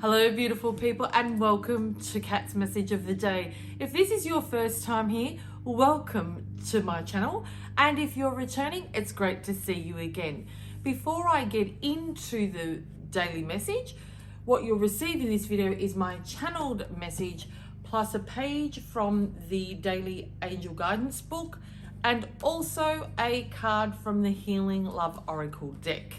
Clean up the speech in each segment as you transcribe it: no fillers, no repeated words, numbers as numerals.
Hello beautiful people and welcome to Kat's Message of the Day. If this is your first time here, welcome to my channel, and if you're returning, it's great to see you again. Before I get into the daily message, what you'll receive in this video is my channeled message plus a page from the Daily Angel Guidance book and also a card from the Healing Love Oracle deck.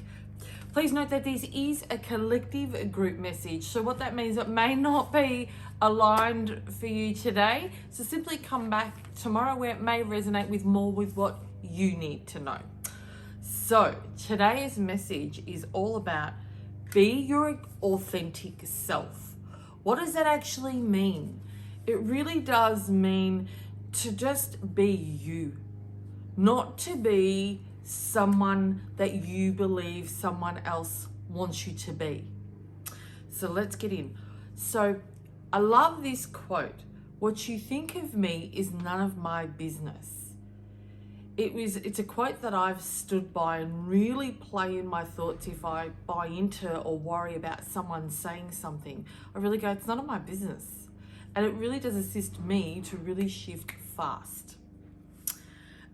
Please note that this is a collective group message. So what that means, it may not be aligned for you today. So simply come back tomorrow where it may resonate with more with what you need to know. So today's message is all about be your authentic self. What does that actually mean? It really does mean to just be you, not to be someone that you believe someone else wants you to be. So let's get in. So I love this quote. What you think of me is none of my business. It's a quote that I've stood by and really play in my thoughts if I buy into or worry about someone saying something. I really go, it's none of my business. And it really does assist me to really shift fast.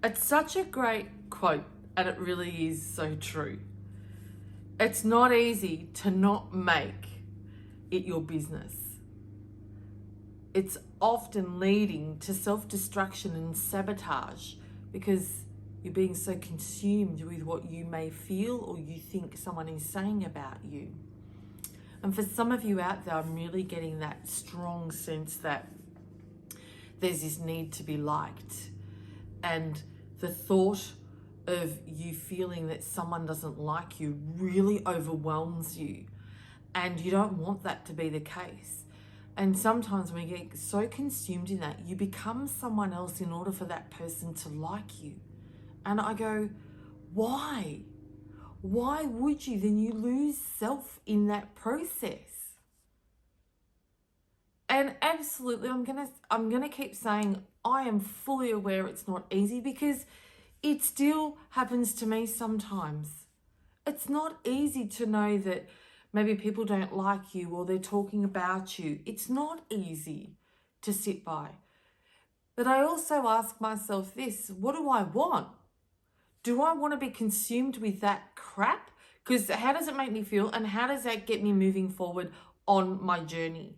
It's such a great quote. And it really is so true. It's not easy to not make it your business. It's often leading to self-destruction and sabotage because you're being so consumed with what you may feel or you think someone is saying about you. And for some of you out there, I'm really getting that strong sense that there's this need to be liked. And the thought of you feeling that someone doesn't like you really overwhelms you, and you don't want that to be the case. And sometimes when you get so consumed in that, you become someone else in order for that person to like you. And I go, why would you? Then you lose self in that process. And absolutely, I'm gonna keep saying I am fully aware it's not easy because it still happens to me sometimes. It's not easy to know that maybe people don't like you or they're talking about you. It's not easy to sit by. But I also ask myself this, what do I want? Do I want to be consumed with that crap? Because how does it make me feel and how does that get me moving forward on my journey?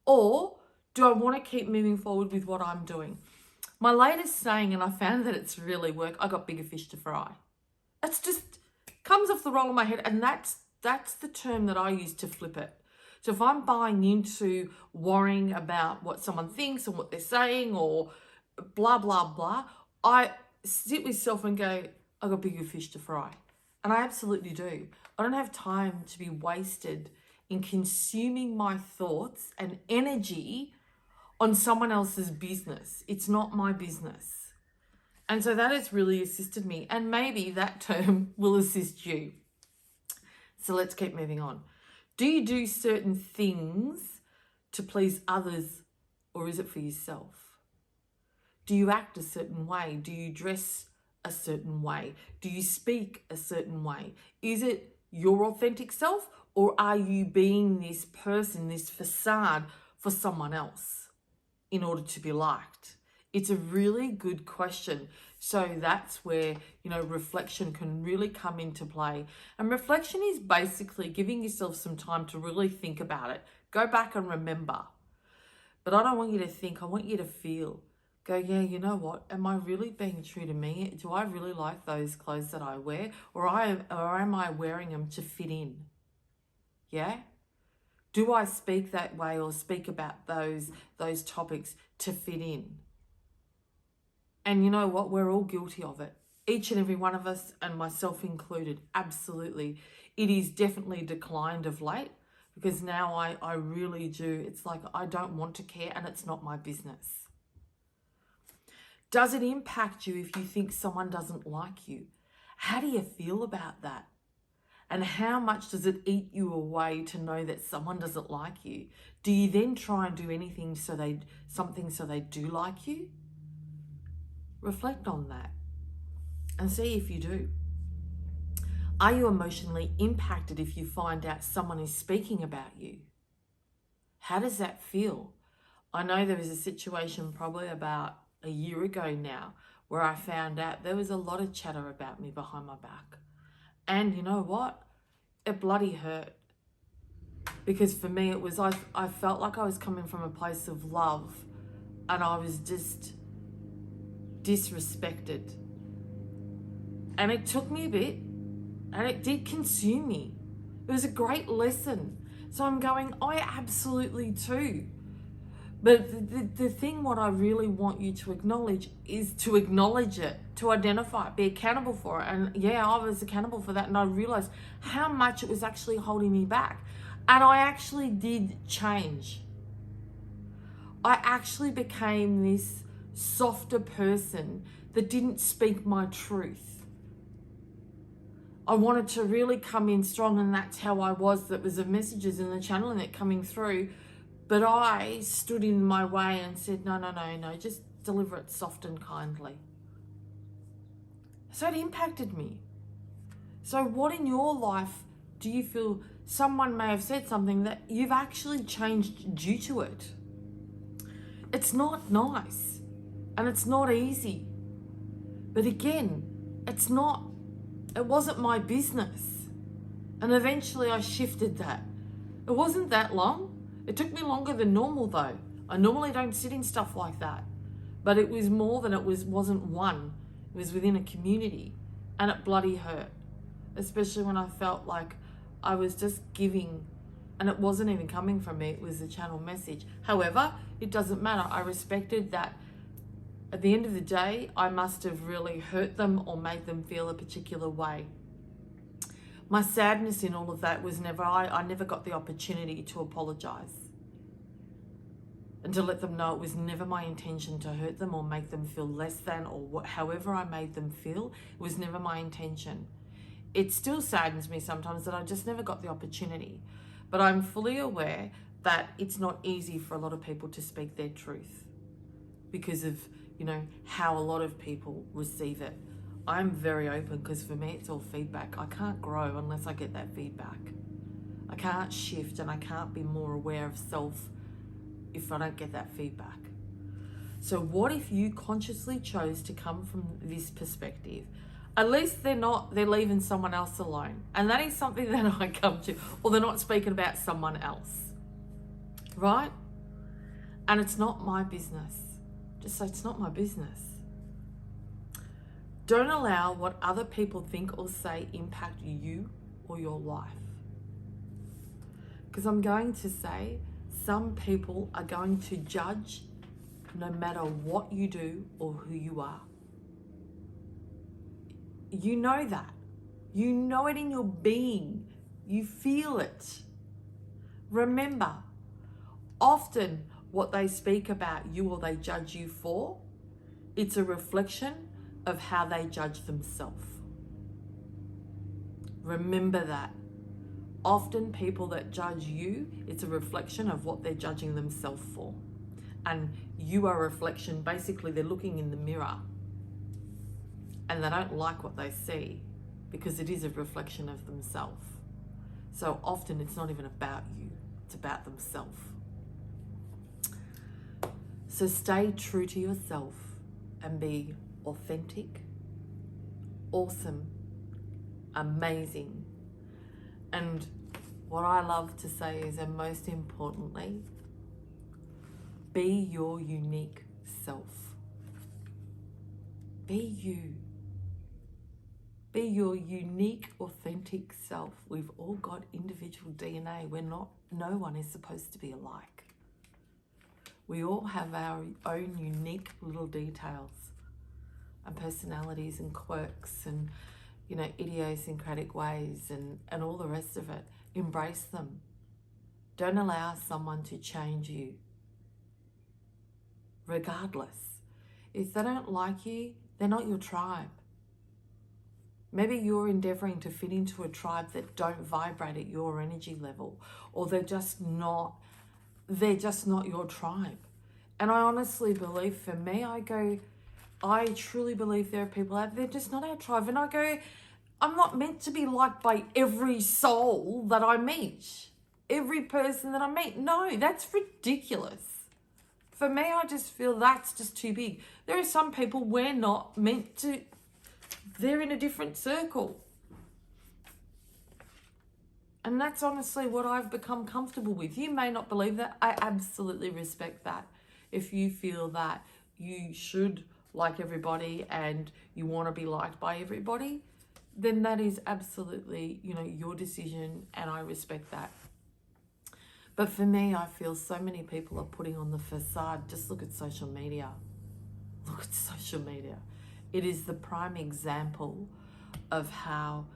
Or do I want to keep moving forward with what I'm doing? My latest saying, and I found that it's really worked, I got bigger fish to fry. It's just comes off the roll of my head, and that's the term that I use to flip it. So if I'm buying into worrying about what someone thinks and what they're saying or blah, blah, blah, I sit with self and go, I got bigger fish to fry. And I absolutely do. I don't have time to be wasted in consuming my thoughts and energy on someone else's business. It's not my business. And so that has really assisted me. And maybe that term will assist you. So let's keep moving on. Do you do certain things to please others, or is it for yourself? Do you act a certain way? Do you dress a certain way? Do you speak a certain way? Is it your authentic self, or are you being this person, this facade for someone else in order to be liked? It's a really good question. So that's where, reflection can really come into play. And reflection is basically giving yourself some time to really think about it. Go back and remember. But I don't want you to think, I want you to feel. Go, yeah, you know what? Am I really being true to me? Do I really like those clothes that I wear? Or am I wearing them to fit in? Yeah? Do I speak that way or speak about those topics to fit in? And you know what? We're all guilty of it. Each and every one of us, and myself included, absolutely. It is definitely declined of late because now I really do. It's like I don't want to care and it's not my business. Does it impact you if you think someone doesn't like you? How do you feel about that? And how much does it eat you away to know that someone doesn't like you? Do you then try and do anything so they do like you? Reflect on that and see if you do. Are you emotionally impacted if you find out someone is speaking about you? How does that feel? I know there was a situation probably about a year ago now where I found out there was a lot of chatter about me behind my back. And you know what? It bloody hurt. Because for me, it was, I felt like I was coming from a place of love and I was just disrespected. And it took me a bit and it did consume me. It was a great lesson. So I'm going, I absolutely too. But the thing what I really want you to acknowledge is to acknowledge it, to identify it, be accountable for it. And yeah, I was accountable for that. And I realized how much it was actually holding me back. And I actually did change. I actually became this softer person that didn't speak my truth. I wanted to really come in strong, and that's how I was. That was the messages and the channeling that coming through. But I stood in my way and said, no, just deliver it soft and kindly. So it impacted me. So what in your life do you feel someone may have said something that you've actually changed due to it? It's not nice and it's not easy. But again, it wasn't my business. And eventually I shifted that. It wasn't that long. It took me longer than normal though. I normally don't sit in stuff like that. But it was more than wasn't one. It was within a community. And it bloody hurt. Especially when I felt like I was just giving and it wasn't even coming from me. It was the channel message. However, it doesn't matter. I respected that. At the end of the day, I must have really hurt them or made them feel a particular way. My sadness in all of that was I never got the opportunity to apologize and to let them know it was never my intention to hurt them or make them feel less than or however I made them feel. It was never my intention. It still saddens me sometimes that I just never got the opportunity. But I'm fully aware that it's not easy for a lot of people to speak their truth because of, how a lot of people receive it. I'm very open because for me it's all feedback. I can't grow unless I get that feedback. I can't shift and I can't be more aware of self if I don't get that feedback. So what if you consciously chose to come from this perspective? At least they're leaving someone else alone. And that is something that I come to, or they're not speaking about someone else, right? And it's not my business. Just say it's not my business. Don't allow what other people think or say impact you or your life. Because I'm going to say some people are going to judge no matter what you do or who you are. You know that. You know it in your being. You feel it. Remember, often what they speak about you or they judge you for, it's a reflection of how they judge themselves. Remember that. Often people that judge you, it's a reflection of what they're judging themselves for. And you are a reflection. Basically, they're looking in the mirror and they don't like what they see because it is a reflection of themselves. So often it's not even about you, it's about themselves. So stay true to yourself and be authentic, awesome, amazing. And what I love to say is, and most importantly, be your unique self. Be you. Be your unique, authentic self. We've all got individual DNA. No one is supposed to be alike. We all have our own unique little details and personalities and quirks and, idiosyncratic ways and all the rest of it. Embrace them. Don't allow someone to change you. Regardless. If they don't like you, they're not your tribe. Maybe you're endeavoring to fit into a tribe that don't vibrate at your energy level, or they're just not your tribe. And I honestly believe, for me, I truly believe there are people out there, they're just not our tribe. And I go, I'm not meant to be liked by every soul that I meet, every person that I meet. No, that's ridiculous. For me, I just feel that's just too big. There are some people we're not meant to, they're in a different circle. And that's honestly what I've become comfortable with. You may not believe that. I absolutely respect that. If you feel that you should like everybody and you want to be liked by everybody, then that is absolutely, your decision, and I respect that. But for me, I feel so many people are putting on the facade. Just look at social media. Look at social media. It is the prime example of how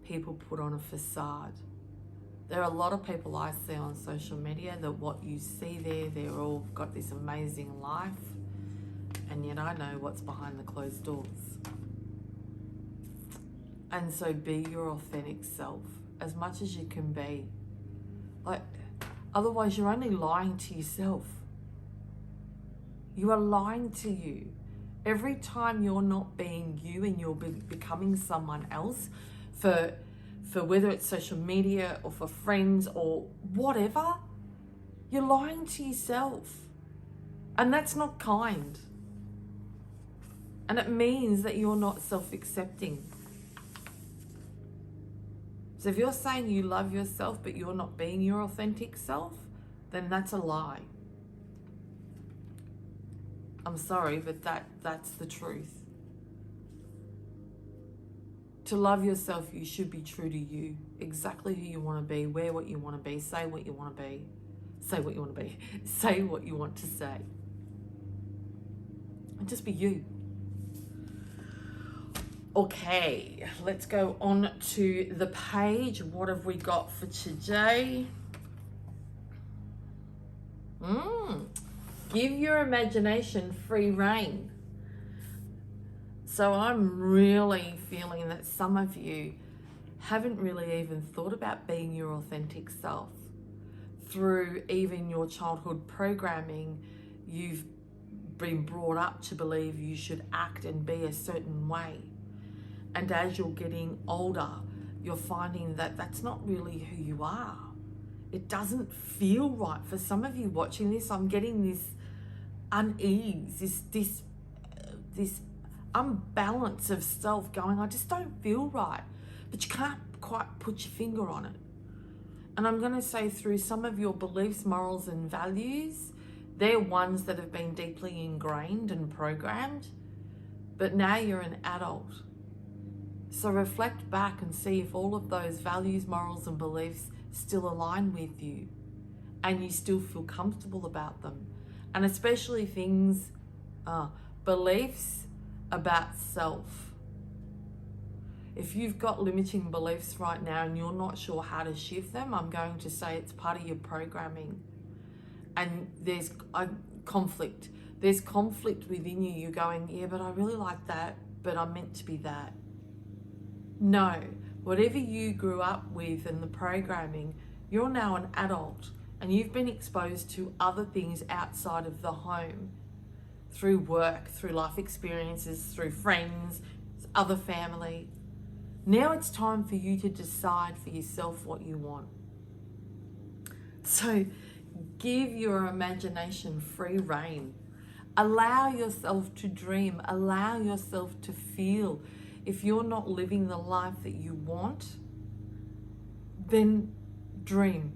people put on a facade. There are a lot of people I see on social media that what you see there, they're all got this amazing life, and yet I know what's behind the closed doors. And so be your authentic self as much as you can be. Otherwise you're only lying to yourself. You are lying to you. Every time you're not being you and you're becoming someone else for whether it's social media or for friends or whatever, you're lying to yourself. And that's not kind. And it means that you're not self-accepting. So if you're saying you love yourself but you're not being your authentic self, then that's a lie. I'm sorry, but that's the truth. To love yourself, you should be true to you. Exactly who you want to be, wear what you want to be, say what you want to be, say what you want to be, say what you want to say. And just be you. Okay, let's go on to the page. What have we got for today? Give your imagination free rein. So I'm really feeling that some of you haven't really even thought about being your authentic self. Through even your childhood programming, you've been brought up to believe you should act and be a certain way. And as you're getting older, you're finding that that's not really who you are. It doesn't feel right. For some of you watching this, I'm getting this unease, this unbalance of self going, I just don't feel right. But you can't quite put your finger on it. And I'm going to say through some of your beliefs, morals and values, they're ones that have been deeply ingrained and programmed. But now you're an adult. So reflect back and see if all of those values, morals and beliefs still align with you and you still feel comfortable about them. And especially things, beliefs about self. If you've got limiting beliefs right now and you're not sure how to shift them, I'm going to say it's part of your programming. And there's a conflict. There's conflict within you. You're going, yeah, but I really like that, but I'm meant to be that. No, whatever you grew up with and the programming, you're now an adult and you've been exposed to other things outside of the home, through work, through life experiences, through friends, other family. Now it's time for you to decide for yourself what you want. So give your imagination free rein. Allow yourself to dream. Allow yourself to feel. If you're not living the life that you want, then dream.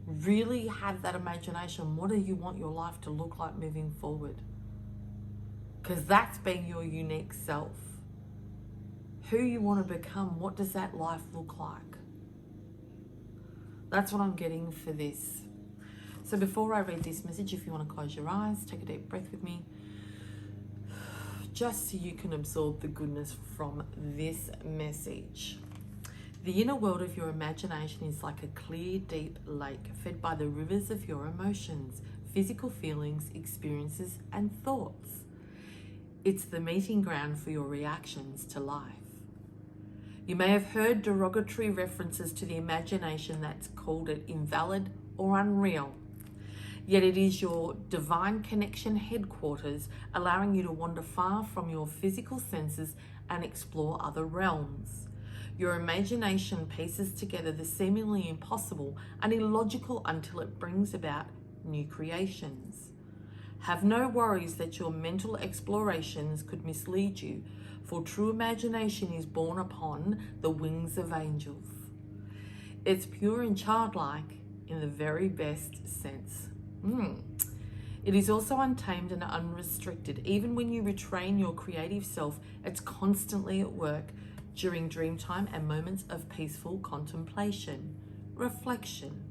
Really have that imagination. What do you want your life to look like moving forward? Because that's being your unique self. Who you want to become, what does that life look like? That's what I'm getting for this. So before I read this message, if you want to close your eyes, take a deep breath with me, just so you can absorb the goodness from this message. The inner world of your imagination is like a clear, deep lake fed by the rivers of your emotions, physical feelings, experiences, and thoughts. It's the meeting ground for your reactions to life. You may have heard derogatory references to the imagination that's called it invalid or unreal. Yet it is your divine connection headquarters, allowing you to wander far from your physical senses and explore other realms. Your imagination pieces together the seemingly impossible and illogical until it brings about new creations. Have no worries that your mental explorations could mislead you, for true imagination is borne upon the wings of angels. It's pure and childlike in the very best sense. It is also untamed and unrestricted. Even when you retrain your creative self, it's constantly at work during dream time and moments of peaceful contemplation, reflection,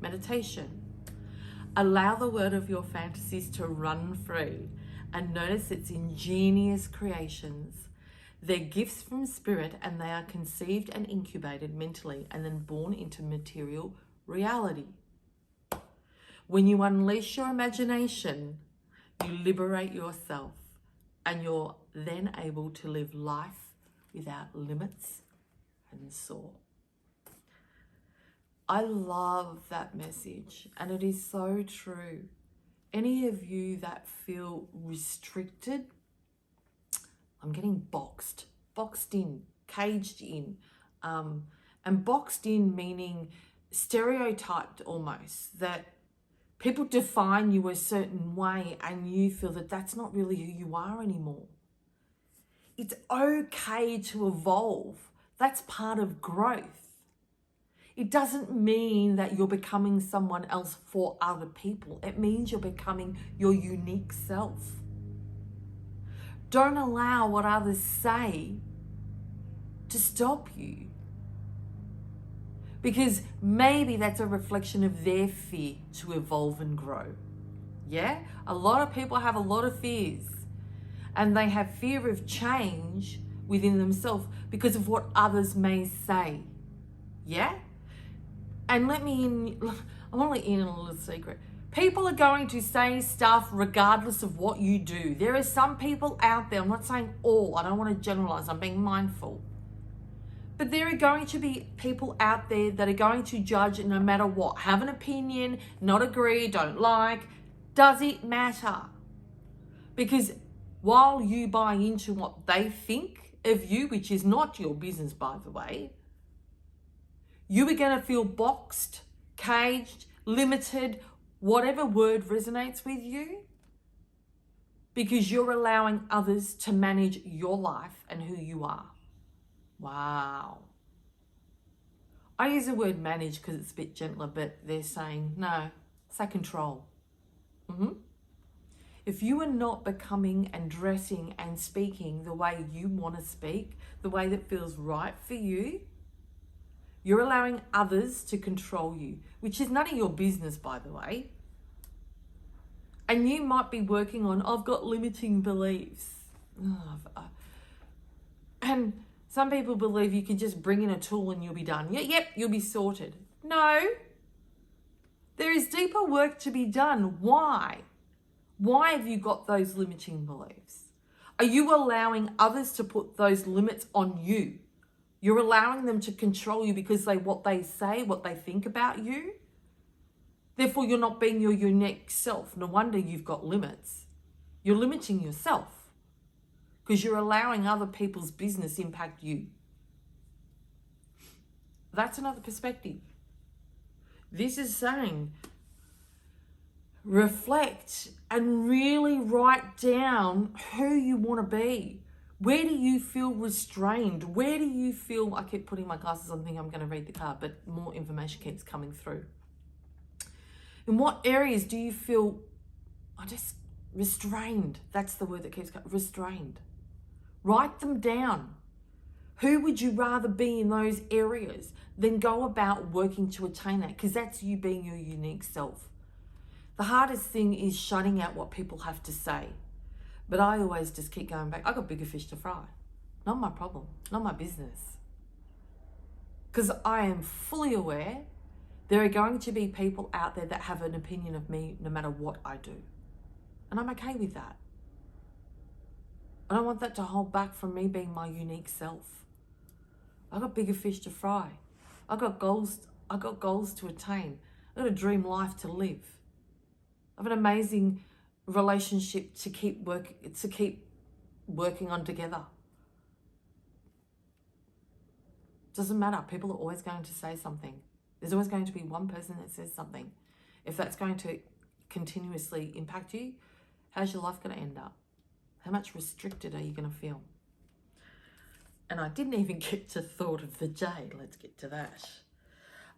meditation. Allow the world of your fantasies to run free and notice its ingenious creations. They're gifts from spirit, and they are conceived and incubated mentally and then born into material reality. When you unleash your imagination, you liberate yourself, and you're then able to live life without limits and soar. I love that message, and it is so true. Any of you that feel restricted, I'm getting boxed in, caged in, and boxed in meaning stereotyped almost, that people define you a certain way and you feel that that's not really who you are anymore. It's okay to evolve. That's part of growth. It doesn't mean that you're becoming someone else for other people. It means you're becoming your unique self. Don't allow what others say to stop you, because maybe that's a reflection of their fear to evolve and grow. A lot of people have a lot of fears, and they have fear of change within themselves because of what others may say. And I want to let you in on a little secret. People are going to say stuff regardless of what you do. There are some people out there, I'm not saying all, I don't want to generalize, I'm being mindful. But there are going to be people out there that are going to judge no matter what. Have an opinion, not agree, don't like. Does it matter? Because while you buy into what they think of you, which is not your business, by the way, you are going to feel boxed, caged, limited, whatever word resonates with you, because you're allowing others to manage your life and who you are. Wow. I use the word manage because it's a bit gentler, but they're saying, no, say control. If you are not becoming and dressing and speaking the way you want to speak, the way that feels right for you, you're allowing others to control you, which is none of your business, by the way. And you might be working on, I've got limiting beliefs. And some people believe you can just bring in a tool and you'll be done. You'll be sorted. No. There is deeper work to be done. Why? Why have you got those limiting beliefs? Are you allowing others to put those limits on you? You're allowing them to control you because what they say, what they think about you. Therefore, you're not being your unique self. No wonder you've got limits. You're limiting yourself because you're allowing other people's business impact you. That's another perspective. This is saying, reflect and really write down who you want to be. Where do you feel restrained? Where do you feel, I keep putting my glasses on thinking I'm going to read the card, but more information keeps coming through. In what areas do you feel, restrained? That's the word that keeps coming, restrained. Write them down. Who would you rather be in those areas? Then go about working to attain that, because that's you being your unique self. The hardest thing is shutting out what people have to say. But I always just keep going back. I got bigger fish to fry. Not my problem, not my business. Because I am fully aware there are going to be people out there that have an opinion of me no matter what I do. And I'm okay with that. I don't want that to hold back from me being my unique self. I got bigger fish to fry. I got goals to attain. I got a dream life to live. I have an amazing relationship to keep working on together. Doesn't matter. People are always going to say something. There's always going to be one person that says something. If that's going to continuously impact you, how's your life going to end up? How much restricted are you going to feel? And I didn't even get to thought of the J. Let's get to that.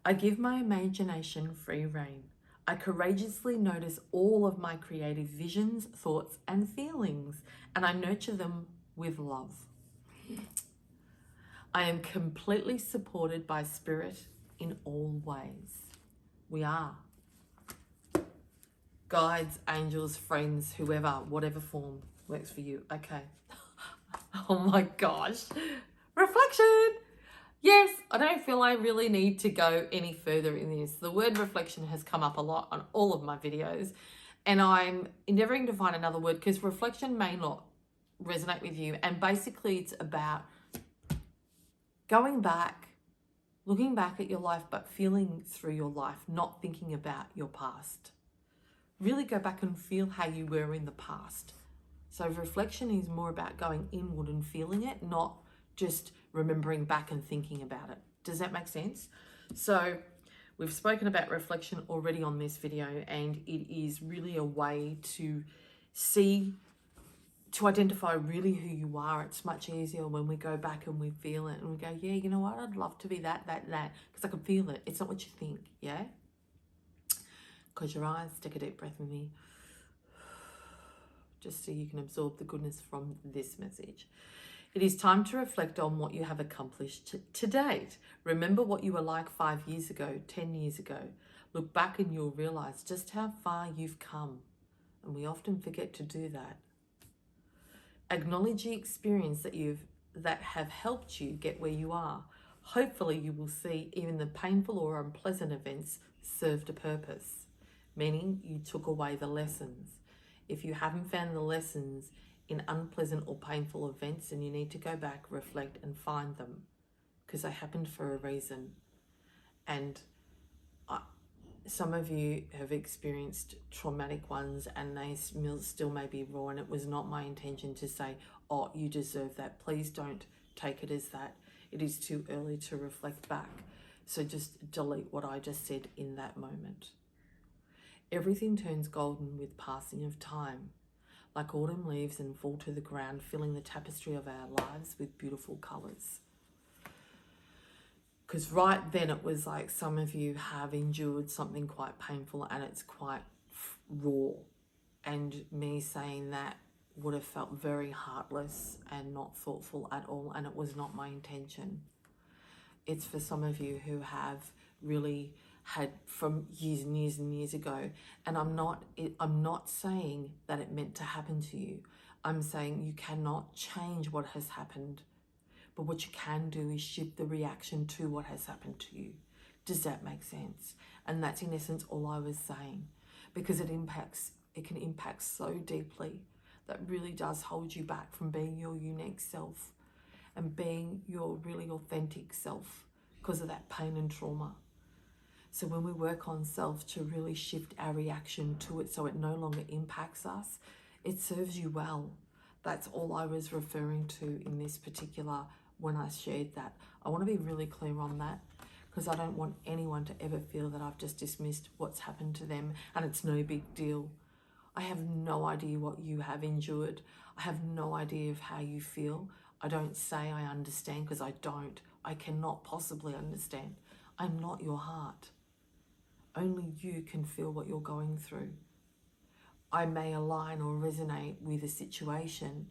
I give my imagination free rein. I courageously notice all of my creative visions, thoughts, and feelings, and I nurture them with love. I am completely supported by spirit in all ways. We are. Guides, angels, friends, whoever, whatever form works for you. Okay. Oh my gosh. Reflection. Yes, I don't feel I really need to go any further in this. The word reflection has come up a lot on all of my videos, and I'm endeavoring to find another word because reflection may not resonate with you. And basically it's about going back, looking back at your life, but feeling through your life, not thinking about your past. Really go back and feel how you were in the past. So reflection is more about going inward and feeling it, not just remembering back and thinking about it. Does that make sense? So we've spoken about reflection already on this video, and it is really a way to see, to identify really who you are. It's much easier when we go back and we feel it and we go, yeah, you know what? I'd love to be that, because I can feel it. It's not what you think, yeah? Close your eyes, take a deep breath with me, just so you can absorb the goodness from this message. It is time to reflect on what you have accomplished to date. Remember what you were like 5 years ago, 10 years ago. Look back and you'll realize just how far you've come. And we often forget to do that. Acknowledge the experience that have helped you get where you are. Hopefully you will see even the painful or unpleasant events served a purpose, meaning you took away the lessons. If you haven't found the lessons in unpleasant or painful events, then you need to go back, reflect, and find them, because they happened for a reason. And some of you have experienced traumatic ones, and they still may be raw, and it was not my intention to say, oh, you deserve that. Please don't take it as that. It is too early to reflect back. So just delete what I just said in that moment. Everything turns golden with passing of time, like autumn leaves and fall to the ground, filling the tapestry of our lives with beautiful colours. Because right then it was like some of you have endured something quite painful and it's quite raw. And me saying that would have felt very heartless and not thoughtful at all, and it was not my intention. It's for some of you who have really had from years and years and years ago, and I'm not saying that it meant to happen to you. I'm saying you cannot change what has happened, but what you can do is shift the reaction to what has happened to you. Does that make sense? And that's in essence all I was saying, because it can impact so deeply that really does hold you back from being your unique self and being your really authentic self because of that pain and trauma. So when we work on self to really shift our reaction to it so it no longer impacts us, it serves you well. That's all I was referring to in this particular, when I shared that. I want to be really clear on that, because I don't want anyone to ever feel that I've just dismissed what's happened to them and it's no big deal. I have no idea what you have endured. I have no idea of how you feel. I don't say I understand, because I don't. I cannot possibly understand. I'm not your heart. Only you can feel what you're going through. I may align or resonate with a situation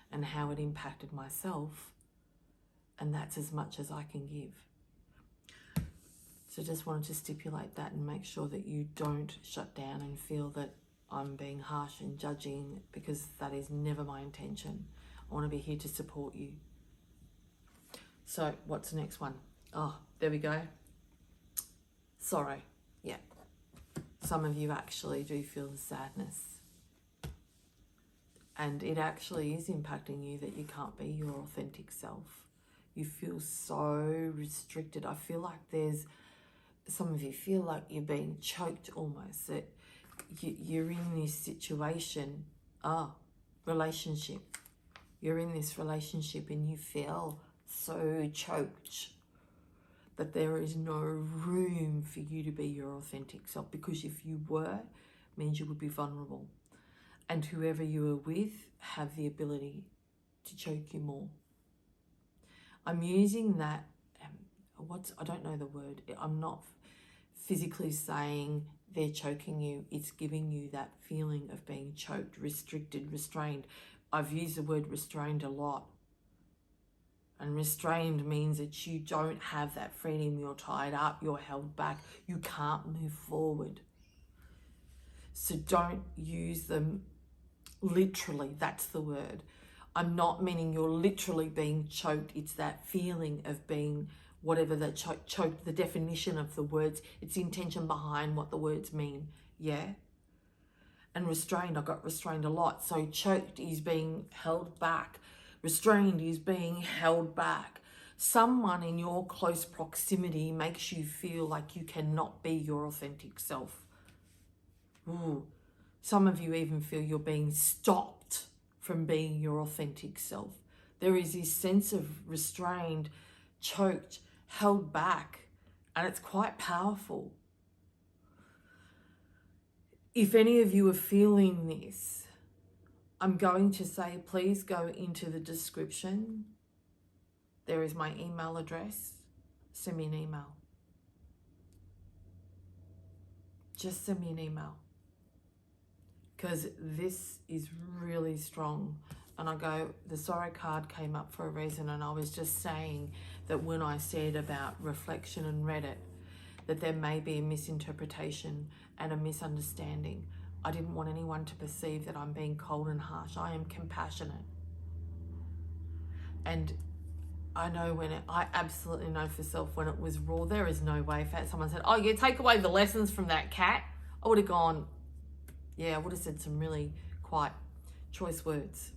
and how it impacted myself, and that's as much as I can give. So just wanted to stipulate that and make sure that you don't shut down and feel that I'm being harsh and judging, because that is never my intention. I want to be here to support you. So what's the next one? Oh, there we go. Sorrow. Yeah. Some of you actually do feel the sadness. And it actually is impacting you that you can't be your authentic self. You feel so restricted. I feel like some of you feel like you're being choked almost. That you're in this situation, relationship. You're in this relationship and you feel so choked. that there is no room for you to be your authentic self, because if you were, it means you would be vulnerable. And whoever you are with have the ability to choke you more. I'm using that, I don't know the word. I'm not physically saying they're choking you. It's giving you that feeling of being choked, restricted, restrained. I've used the word restrained a lot. And restrained means that you don't have that freedom. You're tied up, you're held back, you can't move forward. So don't use them literally, that's the word. I'm not meaning you're literally being choked. It's that feeling of being whatever the choked, the definition of the words, it's the intention behind what the words mean, yeah? And restrained, I got restrained a lot. So choked is being held back. Restrained is being held back. Someone in your close proximity makes you feel like you cannot be your authentic self. Ooh. Some of you even feel you're being stopped from being your authentic self. There is this sense of restrained, choked, held back, and it's quite powerful. If any of you are feeling this, I'm going to say, please go into the description. There is my email address. Send me an email. Just send me an email. Because this is really strong. And the sorrow card came up for a reason, and I was just saying that when I said about reflection and read it, that there may be a misinterpretation and a misunderstanding. I didn't want anyone to perceive that I'm being cold and harsh. I am compassionate. And I know I absolutely know for self when it was raw, there is no way. If someone said, oh, you take away the lessons from that cat, I would have gone, yeah, I would have said some really quite choice words.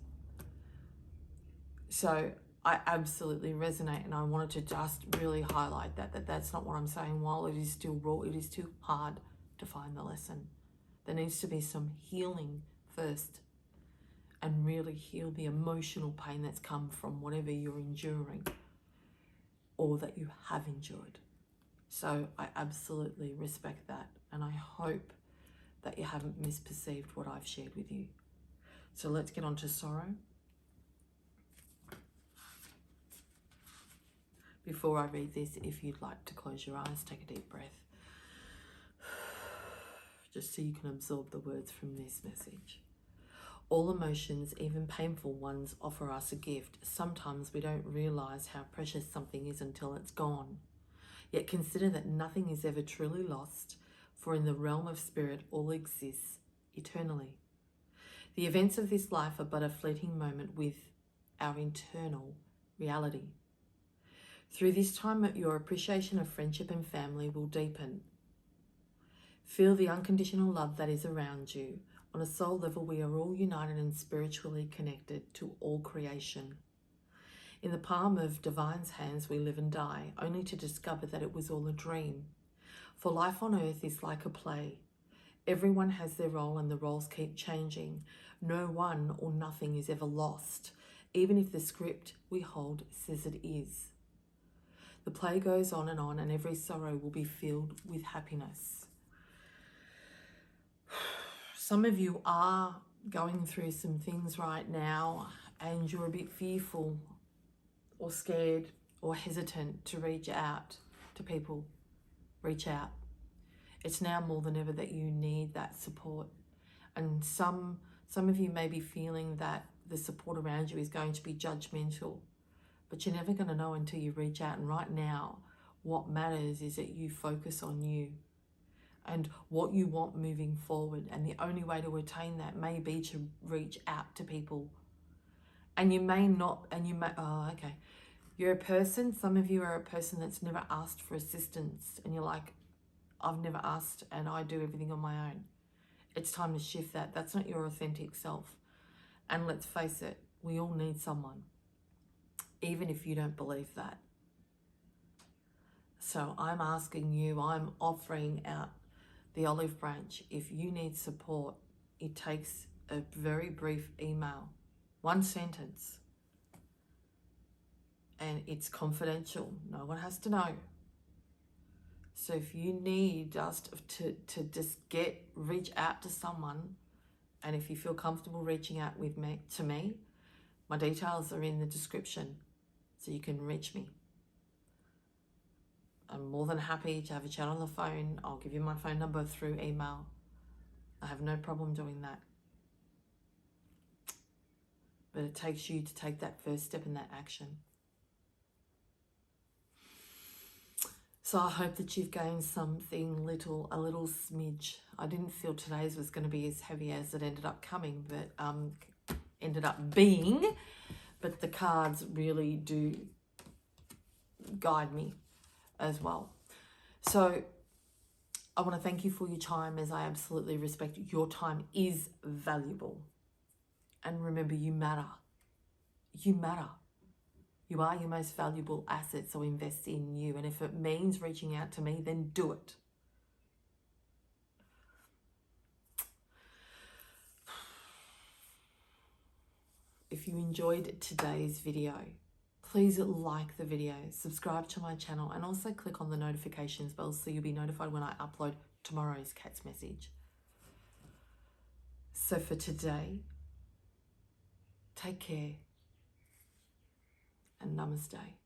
So I absolutely resonate, and I wanted to just really highlight that's not what I'm saying. While it is still raw, it is too hard to find the lesson. There needs to be some healing first, and really heal the emotional pain that's come from whatever you're enduring or that you have endured. So I absolutely respect that, and I hope that you haven't misperceived what I've shared with you. So let's get on to sorrow. Before I read this, if you'd like to close your eyes, take a deep breath. Just so you can absorb the words from this message. All emotions, even painful ones, offer us a gift. Sometimes we don't realize how precious something is until it's gone. Yet consider that nothing is ever truly lost, for in the realm of spirit all exists eternally. The events of this life are but a fleeting moment with our internal reality. Through this time, your appreciation of friendship and family will deepen. Feel the unconditional love that is around you. On a soul level, we are all united and spiritually connected to all creation. In the palm of Divine's hands we live and die, only to discover that it was all a dream. For life on earth is like a play. Everyone has their role and the roles keep changing. No one or nothing is ever lost, even if the script we hold says it is. The play goes on, and every sorrow will be filled with happiness. Some of you are going through some things right now, and you're a bit fearful or scared or hesitant to reach out to people. Reach out. It's now more than ever that you need that support. And some of you may be feeling that the support around you is going to be judgmental, but you're never going to know until you reach out. And right now, what matters is that you focus on you and what you want moving forward. And the only way to attain that may be to reach out to people. And you may not, you're a person, some of you are a person that's never asked for assistance, and you're like, I've never asked and I do everything on my own. It's time to shift that. That's not your authentic self. And let's face it, we all need someone, even if you don't believe that. So I'm asking you, I'm offering out the olive branch. If you need support, it takes a very brief email, 1 sentence, and it's confidential. No one has to know. So if you need us to just reach out to someone, and if you feel comfortable reaching out to me, my details are in the description, so you can reach me. I'm more than happy to have a chat on the phone. I'll give you my phone number through email. I have no problem doing that. But it takes you to take that first step in that action. So I hope that you've gained something a little smidge. I didn't feel today's was going to be as heavy as it ended up being, but the cards really do guide me as well. So I want to thank you for your time, as I absolutely respect your time is valuable. And remember, you matter. You matter. You are your most valuable asset, so invest in you. And if it means reaching out to me, then do it. If you enjoyed today's video, please like the video, subscribe to my channel, and also click on the notifications bell so you'll be notified when I upload tomorrow's cat's message. So for today, take care and namaste.